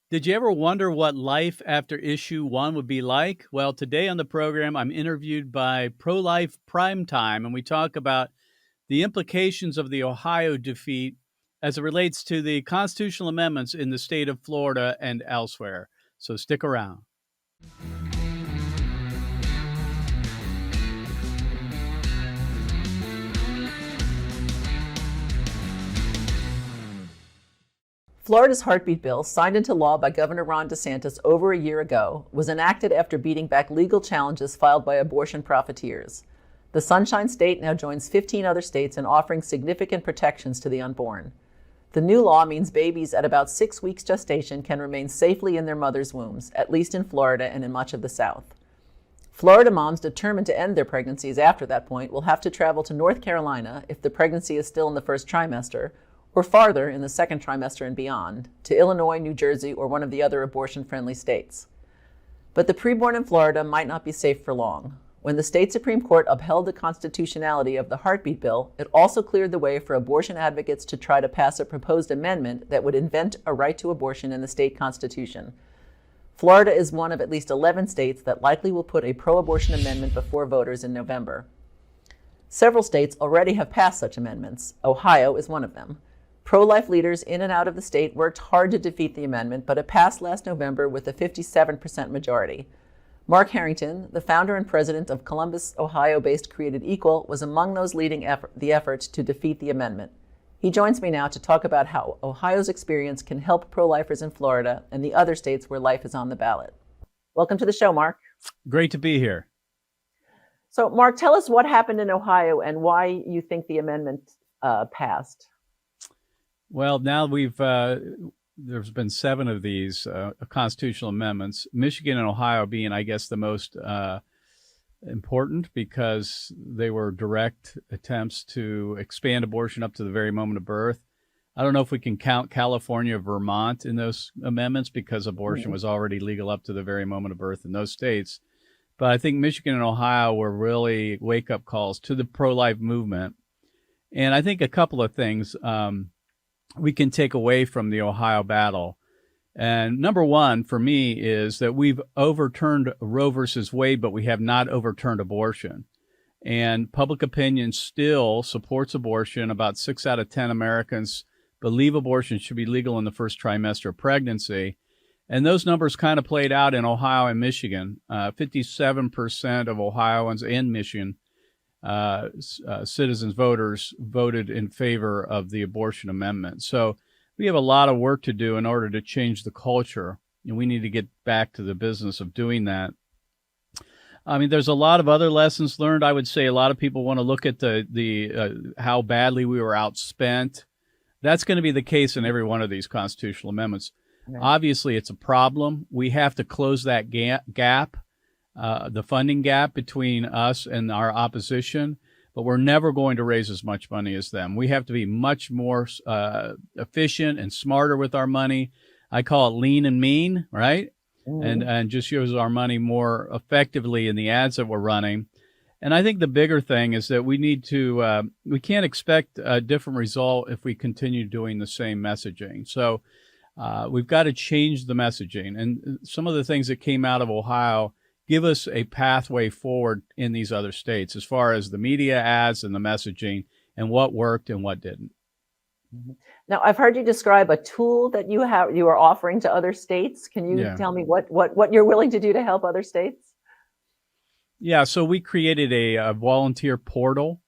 Did you ever wonder what life after issue one would be like? Well, today on the program, I'm interviewed by ProLife Primetime, and we talk about the implications of the Ohio defeat as it relates to the constitutional amendments in the state of Florida and elsewhere. So stick around. Florida's heartbeat bill, signed into law by Governor Ron DeSantis over a year ago, was enacted after beating back legal challenges filed by abortion profiteers. The Sunshine State now joins 15 other states in offering significant protections to the unborn. The new law means babies at about 6 weeks gestation can remain safely in their mother's wombs, at least in Florida and in much of the South. Florida moms determined to end their pregnancies after that point will have to travel to North Carolina if the pregnancy is still in the first trimester, or farther in the second trimester and beyond, to Illinois, New Jersey, or one of the other abortion-friendly states. But the preborn in Florida might not be safe for long. When the state Supreme Court upheld the constitutionality of the heartbeat bill, it also cleared the way for abortion advocates to try to pass a proposed amendment that would invent a right to abortion in the state constitution. Florida is one of at least 11 states that likely will put a pro-abortion amendment before voters in November. Several states already have passed such amendments. Ohio is one of them. Pro-life leaders in and out of the state worked hard to defeat the amendment, but it passed last November with a 57% majority. Mark Harrington, the founder and president of Columbus, Ohio-based Created Equal, was among those leading the effort to defeat the amendment. He joins me now to talk about how Ohio's experience can help pro-lifers in Florida and the other states where life is on the ballot. Welcome to the show, Mark. Great to be here. So, Mark, tell us what happened in Ohio and why you think the amendment passed. Well, now there's been 7 of these constitutional amendments, Michigan and Ohio being, I guess, the most important because they were direct attempts to expand abortion up to the very moment of birth. I don't know if we can count California or Vermont in those amendments because abortion was already legal up to the very moment of birth in those states. But I think Michigan and Ohio were really wake-up calls to the pro-life movement. And I think a couple of things we can take away from the Ohio battle. And number one for me is that we've overturned Roe versus Wade, but we have not overturned abortion. And public opinion still supports abortion. About 6 out of 10 Americans believe abortion should be legal in the first trimester of pregnancy. And those numbers kind of played out in Ohio and Michigan. 57% of Ohioans and Michigan citizens, voters, voted in favor of the abortion amendment. So we have a lot of work to do in order to change the culture, and we need to get back to the business of doing that. I mean, there's a lot of other lessons learned. I would say a lot of people want to look at the how badly we were outspent. That's going to be the case in every one of these constitutional amendments. Okay. Obviously, it's a problem. We have to close that gap. The funding gap between us and our opposition, but we're never going to raise as much money as them. We have to be much more efficient and smarter with our money. I call it lean and mean, right? And just use our money more effectively in the ads that we're running. And I think the bigger thing is that we need to, we can't expect a different result if we continue doing the same messaging. So we've got to change the messaging. And some of the things that came out of Ohio give us a pathway forward in these other states as far as the media ads and the messaging and what worked and what didn't. Now, I've heard you describe a tool that you are offering to other states. Can you tell me what you're willing to do to help other states? Yeah, so we created a volunteer portal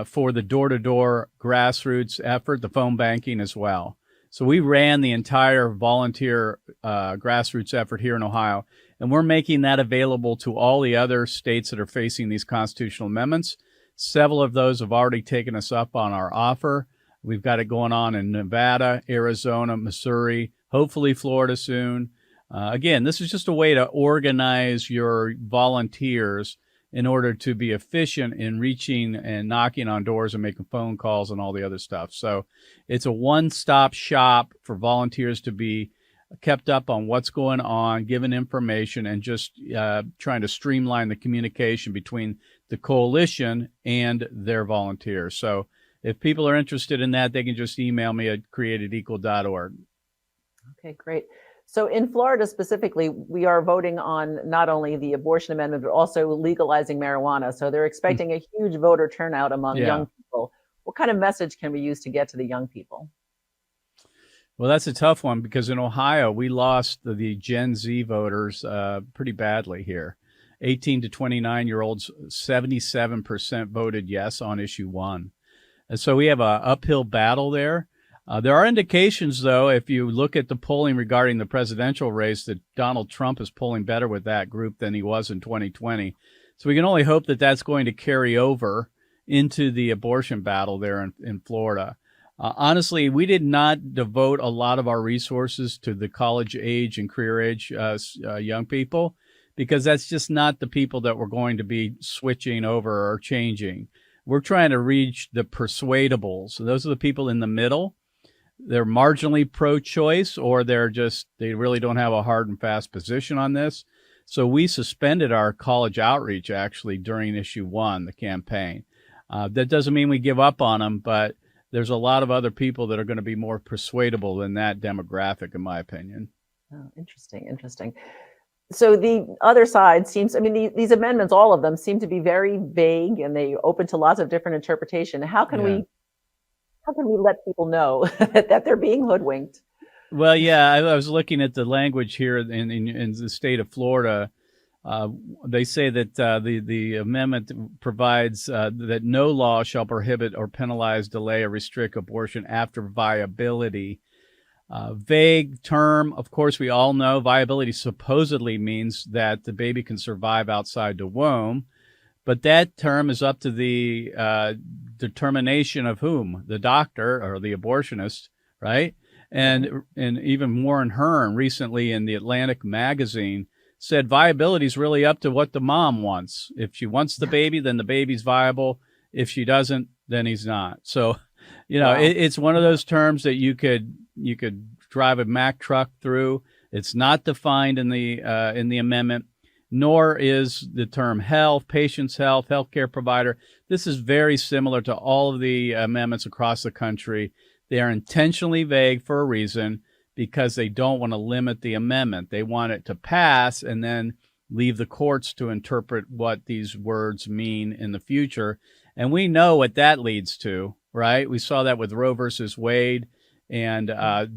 for the door-to-door grassroots effort, the phone banking as well. So we ran the entire volunteer grassroots effort here in Ohio, and we're making that available to all the other states that are facing these constitutional amendments. Several of those have already taken us up on our offer. We've got it going on in Nevada, Arizona, Missouri, hopefully Florida soon. Again, this is just a way to organize your volunteers in order to be efficient in reaching and knocking on doors and making phone calls and all the other stuff. So it's a one-stop shop for volunteers to be kept up on what's going on, given information, and just trying to streamline the communication between the coalition and their volunteers. So if people are interested in that, they can just email me at createdequal.org. Okay, great. So in Florida specifically, we are voting on not only the abortion amendment, but also legalizing marijuana. So they're expecting a huge voter turnout among Yeah. young people. What kind of message can we use to get to the young people? Well, that's a tough one because in Ohio, we lost the Gen Z voters pretty badly here. 18 to 29-year-olds, 77% voted yes on issue one. And so we have an uphill battle there. There are indications, though, if you look at the polling regarding the presidential race, that Donald Trump is polling better with that group than he was in 2020. So we can only hope that that's going to carry over into the abortion battle there in Florida. Honestly, we did not devote a lot of our resources to the college age and career age young people, because that's just not the people that we're going to be switching over or changing. We're trying to reach the persuadables. Those are the people in the middle. They're marginally pro-choice, or they really don't have a hard and fast position on this. So we suspended our college outreach actually during issue one, the campaign. That doesn't mean we give up on them, but there's a lot of other people that are going to be more persuadable than that demographic, in my opinion. Oh, interesting. So the other side seems, I mean, these amendments, all of them seem to be very vague and they open to lots of different interpretation. How can we let people know that they're being hoodwinked? Well, yeah, I was looking at the language here in the state of Florida. They say that the amendment provides that no law shall prohibit or penalize, delay, or restrict abortion after viability. Vague term. Of course, we all know viability supposedly means that the baby can survive outside the womb, but that term is up to the determination of whom? The doctor or the abortionist, right? And even Warren Hearn recently in the Atlantic magazine said viability is really up to what the mom wants. If she wants the baby, then the baby's viable. If she doesn't, then he's not. So, wow. It's one of those terms that you could drive a Mack truck through. It's not defined in the amendment, nor is the term health, patient's health, healthcare provider. This is very similar to all of the amendments across the country. They are intentionally vague for a reason, because they don't want to limit the amendment. They want it to pass and then leave the courts to interpret what these words mean in the future. And we know what that leads to, right? We saw that with Roe versus Wade and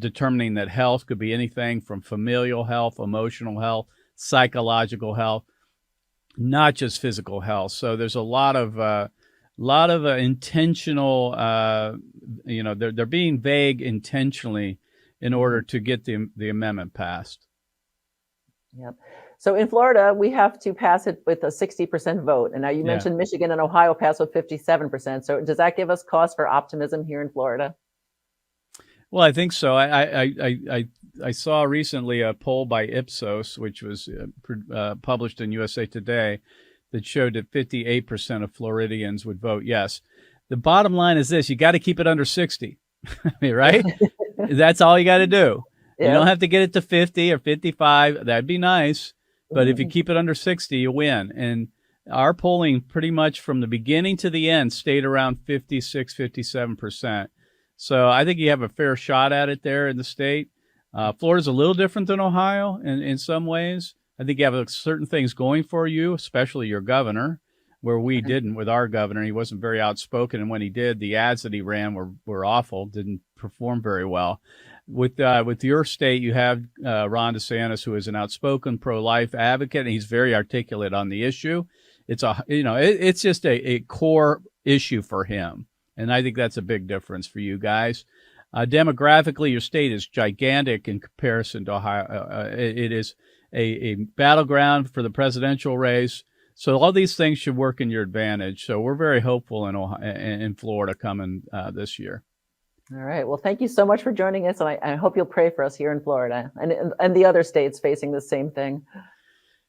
determining that health could be anything from familial health, emotional health, psychological health, not just physical health. So there's a lot of intentional, they're being vague intentionally in order to get the amendment passed. Yep. So in Florida, we have to pass it with a 60% vote. And now you mentioned Michigan and Ohio passed with 57%. So does that give us cause for optimism here in Florida? Well, I think so. I saw recently a poll by Ipsos, which was published in USA Today, that showed that 58% of Floridians would vote yes. The bottom line is this: you got to keep it under 60, right? That's all you got to do. You don't have to get it to 50 or 55. That'd be nice. But if you keep it under 60, you win. And our polling pretty much from the beginning to the end stayed around 56, 57%. So I think you have a fair shot at it there in the state. Florida's a little different than Ohio in some ways. I think you have certain things going for you, especially your governor, where we didn't with our governor. He wasn't very outspoken. And when he did, the ads that he ran were awful, didn't perform very well. With your state, you have Ron DeSantis, who is an outspoken pro-life advocate, and he's very articulate on the issue. It's just a core issue for him, and I think that's a big difference for you guys. Demographically, your state is gigantic in comparison to Ohio. It is a battleground for the presidential race. So all these things should work in your advantage. So we're very hopeful in Florida coming this year. All right. Well, thank you so much for joining us. And I hope you'll pray for us here in Florida and the other states facing the same thing.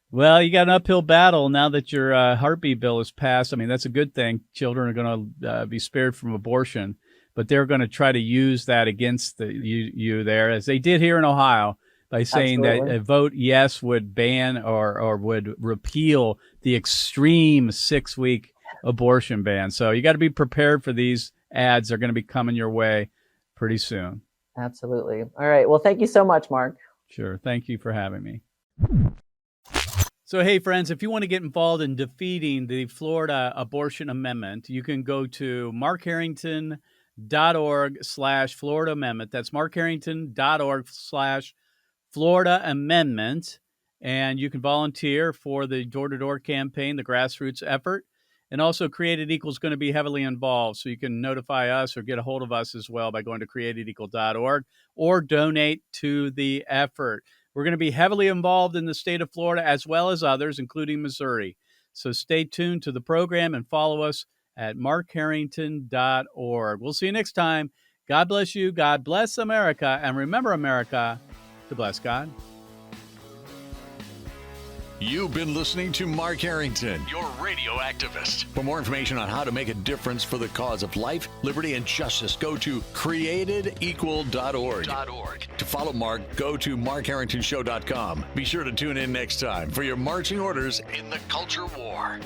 Well, you got an uphill battle now that your heartbeat bill is passed. I mean, that's a good thing. Children are going to be spared from abortion, but they're going to try to use that against you there, as they did here in Ohio, by saying that a vote yes would ban or would repeal the extreme 6-week abortion ban. So you got to be prepared for these ads. They're going to be coming your way pretty soon. Absolutely. All right. Well, thank you so much, Mark. Sure. Thank you for having me. So, hey, friends, if you want to get involved in defeating the Florida abortion amendment, you can go to markharrington.org/Florida Amendment. That's markharrington.org/Florida Amendment. And you can volunteer for the door-to-door campaign, the grassroots effort. And also, Created Equal is going to be heavily involved. So you can notify us or get a hold of us as well by going to createdequal.org or donate to the effort. We're going to be heavily involved in the state of Florida as well as others, including Missouri. So stay tuned to the program and follow us at markharrington.org. We'll see you next time. God bless you. God bless America. And remember, America, to bless God. You've been listening to Mark Harrington, your radio activist. For more information on how to make a difference for the cause of life, liberty, and justice, go to createdequal.org. To follow Mark, go to markharringtonshow.com. Be sure to tune in next time for your marching orders in the culture war.